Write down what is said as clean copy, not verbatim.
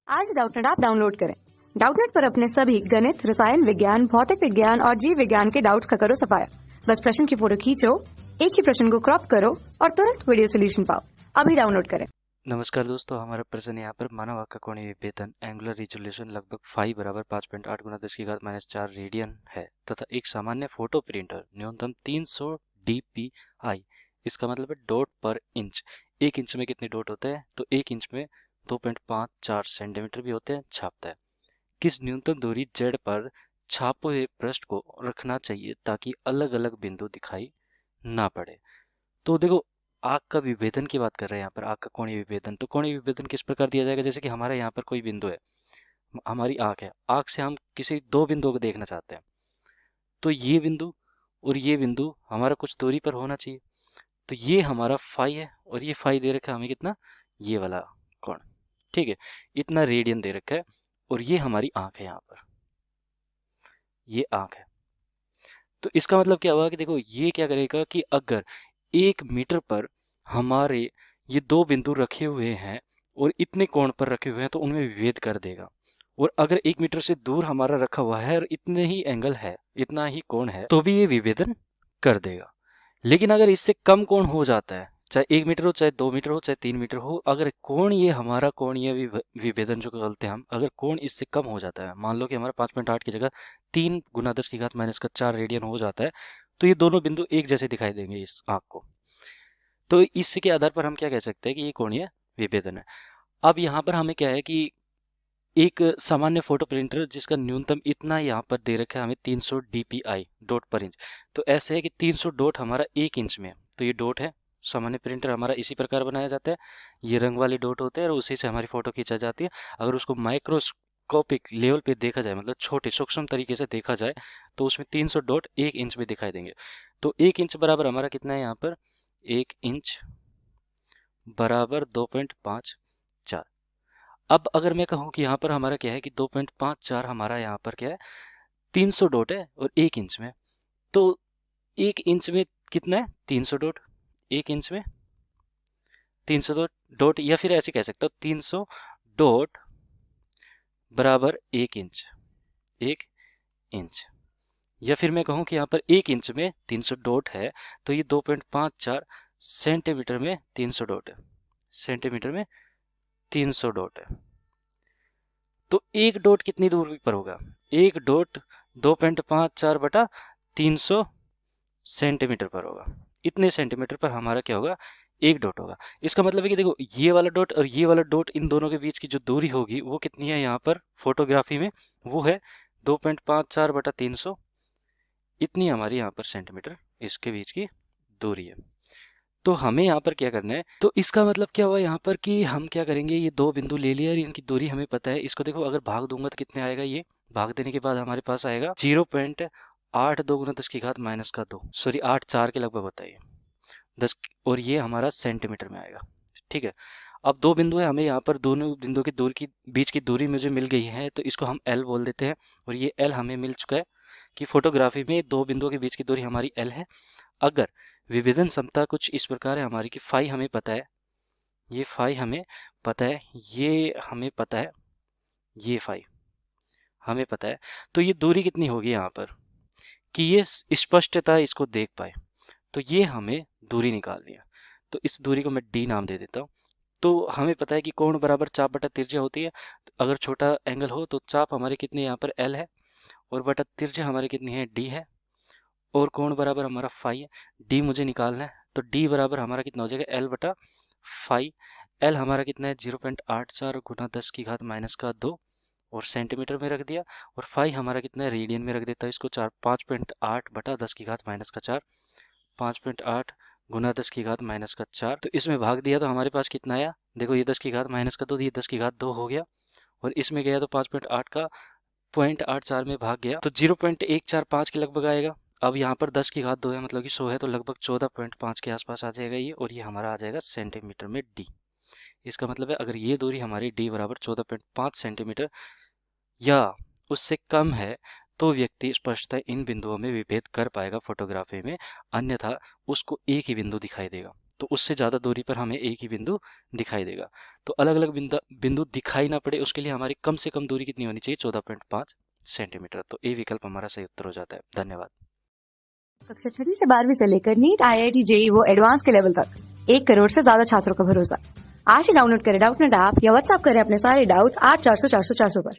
आज Doubtnut app download करें। Doubtnut पर अपने सभी गणित, रसायन विज्ञान, भौतिक विज्ञान और जीव विज्ञान के डाउट्स का करो सफाया। बस प्रश्न की फोटो खींचो, एक ही प्रश्न को क्रॉप करो और तुरंत वीडियो सोल्यूशन पाओ। अभी डाउनलोड करें। नमस्कार दोस्तों, हमारा प्रश्न यहाँ पर मानव आँख का कोणीय विभेदन एंगुलर रिजोल्यूशन लगभग फाई बराबर 5.8 गुना 10⁻⁴ रेडियन है तथा एक सामान्य फोटो प्रिंटर न्यूनतम 300 dpi, इसका मतलब है डॉट पर इंच। एक इंच में कितने डॉट होते हैं? तो एक इंच में 2.54 सेंटीमीटर भी होते हैं, छापता है। किस न्यूनतम दूरी जेड पर छापे हुए पृष्ठ को रखना चाहिए ताकि अलग अलग बिंदु दिखाई ना पड़े? तो देखो, आग का विभेदन की बात कर रहे हैं यहाँ पर, आग का कोणीय विभेदन। तो कोणीय विभेदन किस प्रकार दिया जाएगा? जैसे कि हमारे यहाँ पर कोई बिंदु है, हमारी आँख है, आँख से हम किसी दो बिंदुओं को देखना चाहते हैं, तो ये बिंदु और ये बिंदु हमारा कुछ दूरी पर होना चाहिए। तो ये हमारा फाई है और ये फाई दे रखा है हमें कितना, ये वाला कोण, ठीक है, इतना रेडियन दे रखा है। और ये हमारी आँख है, यहाँ पर ये आँख है। तो इसका मतलब क्या हुआ कि देखो, ये क्या करेगा कि अगर 1 मीटर पर हमारे ये दो बिंदु रखे हुए हैं और इतने कोण पर रखे हुए हैं तो उनमें विभेद कर देगा। और अगर 1 मीटर से दूर हमारा रखा हुआ है और इतने ही एंगल है, इतना ही कोण है, तो भी ये विभेदन कर देगा। लेकिन अगर इससे कम कोण हो जाता है, चाहे 1 मीटर हो, चाहे 2 मीटर हो, चाहे 3 मीटर हो, अगर कोण ये हमारा कोण ये विभेदन जो करते हैं हम, अगर कोण इससे कम हो जाता है, मान लो कि हमारा 5.8 की जगह 3 गुना 10⁻⁴ रेडियन हो जाता है, तो ये दोनों बिंदु एक जैसे दिखाई देंगे इस आँख को। तो इसके आधार पर हम क्या कह सकते हैं कि ये कोणीय विभेदन है। अब यहाँ पर हमें क्या है कि एक सामान्य फोटो प्रिंटर जिसका न्यूनतम इतना यहाँ पर दे रखा है हमें 300 dpi, डॉट पर इंच। तो ऐसे है कि 300 डॉट हमारा 1 इंच में है, तो ये डॉट है। सामान्य प्रिंटर हमारा इसी प्रकार बनाया जाता है, ये रंग वाले डॉट होते हैं और उसी से हमारी फोटो खींचा जाती है। अगर उसको माइक्रोस्कोपिक लेवल पे देखा जाए, मतलब छोटे सूक्ष्म तरीके से देखा जाए, तो उसमें 300 डॉट 1 इंच में दिखाई देंगे। तो 1 इंच बराबर हमारा कितना है यहाँ पर? 1 इंच बराबर 2.54। अब अगर मैं कहूँ कि यहाँ पर हमारा क्या है कि 2.54 हमारा यहाँ पर क्या है, 300 डॉट है और 1 इंच में, तो 1 इंच में कितना है? 300 डॉट। 1 इंच में 300 डॉट, या फिर ऐसे कह सकता हूँ 300 डॉट बराबर 1 इंच, 1 इंच। या फिर मैं कहूँ कि यहाँ पर 1 इंच में 300 डॉट है, तो ये 2.54 सेंटीमीटर में 300 डॉट है, सेंटीमीटर में 300 डॉट है। तो एक डॉट कितनी दूरी पर होगा? एक डॉट 2.54 बटा 300 सेंटीमीटर पर होगा। इतने सेंटीमीटर पर हमारा क्या होगा? एक डॉट होगा। इसका मतलब है कि देखो, ये वाला डॉट और ये वाला डॉट, इन दोनों के बीच की जो दूरी होगी वो कितनी है यहाँ पर फोटोग्राफी में? वो है 2.54 बटा 300। इतनी हमारी यहाँ पर सेंटीमीटर इसके बीच की दूरी है। तो हमें यहाँ पर क्या करना है? तो इसका मतलब क्या हुआ यहाँ पर कि हम क्या करेंगे, ये दो बिंदु ले लिया और इनकी दूरी हमें पता है। इसको देखो, अगर भाग दूंगा तो कितने आएगा? ये भाग देने के बाद हमारे पास आएगा 0.82 गुना 10⁻², सॉरी 8.4 के लगभग होता है ये 10, और ये हमारा सेंटीमीटर में आएगा, ठीक है। अब दो बिंदु है, हमें यहाँ पर दोनों बिंदु की दूरी की बीच की दूरी मुझे मिल गई है, तो इसको हम एल बोल देते हैं। और ये एल हमें मिल चुका है कि फोटोग्राफी में दो बिंदुओं के बीच की दूरी हमारी एल है। अगर विभेदन क्षमता कुछ इस प्रकार है हमारी कि फाई हमें पता है, ये फाई हमें पता है, ये हमें पता है, ये फाई हमें पता है, तो ये दूरी कितनी होगी यहाँ पर कि ये स्पष्टता इसको देख पाए, तो ये हमें दूरी निकालनी है। तो इस दूरी को मैं डी नाम दे देता हूँ। तो हमें पता है कि कोण बराबर चाप बटा तिरछा होती है। तो अगर छोटा एंगल हो तो चाप हमारी कितनी यहाँ पर एल है और बटा तिरछा हमारी कितनी है? डी है। और कोण बराबर हमारा फाई है, डी मुझे निकालना है, तो डी बराबर हमारा कितना हो जाएगा? एल बटा फाई। एल हमारा कितना है? 0.84 गुना 10⁻², और सेंटीमीटर में रख दिया। और फाई हमारा कितना है? रेडियन में रख देता है इसको, 5.8 बटा 10⁻⁴, 5.8 गुना 10⁻⁴। तो इसमें भाग दिया तो हमारे पास कितना आया? देखो, ये 10⁻², ये 10⁻² हो गया, और इसमें गया तो 5.8 का 0.84 में भाग गया तो 0.145 के लगभग आएगा। अब यहाँ पर 10⁻² है, मतलब कि 100 है, तो लगभग 14.5 के आसपास आ जाएगा ये, और ये हमारा आ जाएगा सेंटीमीटर में डी। इसका मतलब है अगर ये दूरी हमारी डी बराबर 14.5 सेंटीमीटर या उससे कम है, तो व्यक्ति स्पष्टतः इन बिंदुओं में विभेद कर पाएगा फोटोग्राफी में, अन्यथा उसको एक ही बिंदु दिखाई देगा। तो उससे ज़्यादा दूरी पर हमें एक ही बिंदु दिखाई देगा। तो अलग अलग बिंदु दिखाई ना पड़े उसके लिए हमारी कम से कम दूरी कितनी होनी चाहिए? 14.5 सेंटीमीटर। तो ए विकल्प हमारा सही उत्तर हो जाता है। धन्यवाद। कक्षा 6वीं से 12वीं से लेकर नीट, IIT, JEE वो एडवांस के लेवल तक 1 करोड़ से ज्यादा छात्रों का भरोसा। आज ही डाउनलोड करें डाउटनेट ऐप या व्हाट्सएप करें अपने सारे डाउट्स 8400 400 400 पर।